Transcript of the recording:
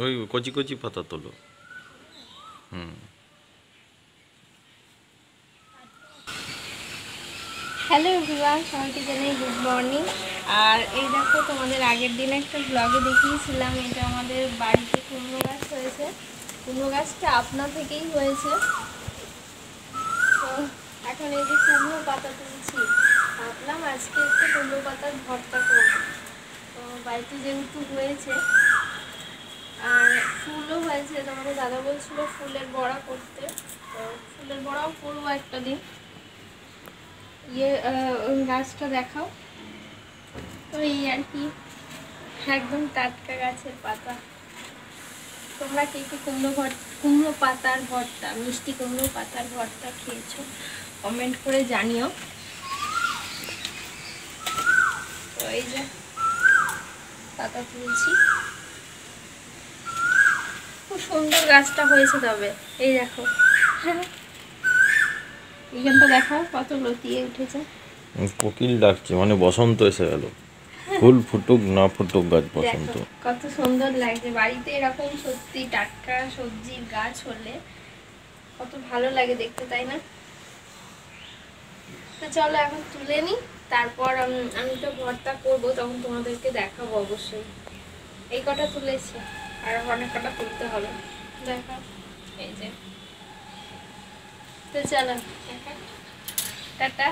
ওই কচি কচি পাতা তোলো। হ্যালো এভরিওয়ান, সবাইকে জানাই গুড মর্নিং। আর এই দেখো, তোমাদের আগের দিন একটা ব্লগে দেখিয়েছিলাম, এটা আমাদের বাড়িতে কুমড়ো গাছ হয়েছে। কুমড়ো গাছটা আপনা থেকেই হয়েছে। তো এখন এই যে কুমড়ো পাতা তুলছি, ভাবলাম আজকে একটু কুমড়ো পাতার ভর্তা করব। তো বাড়িতে যেহেতু হয়েছে আর ফুলও হয়েছে, তোমাদের দাদা বলছিল ফুলের বড়া করতে, তো ফুলের বড়াও করবো একটা দিন। গাছটা দেখাও। তো এই আর কি, একদম টাটকা গাছের পাতা। তোমরা কে কে কুমড়ো পাতার ভর্তা, মিষ্টি কুমড়ো পাতার ভর্তা খেয়েছো কমেন্ট করে জানিও। তো এই যে পাতা তুলছি, খুব সুন্দর গাছটা হয়েছে। তবে এই দেখো, এখানটা দেখাও কত লতিয়ে উঠেছে। কোকিল ডাকছে, মানে বসন্ত এসে গেল। ফুল ফুটুক না ফুটুক, গাছ বসন্ত। কত সুন্দর লাগছে বাড়িতে এরকম সত্যি টাটকা সবজির গাছ হলে, কত ভালো লাগে দেখতে, তাই না? তো চলো এখন তুলে নি, তারপর আমি তো ভর্তা করবো, তখন তোমাদেরকে দেখাবো অবশ্যই। এই কটা তুলেছি, আর অনেক কটা তুলতে হবে, দেখো এই যে। তো চলো টাটা।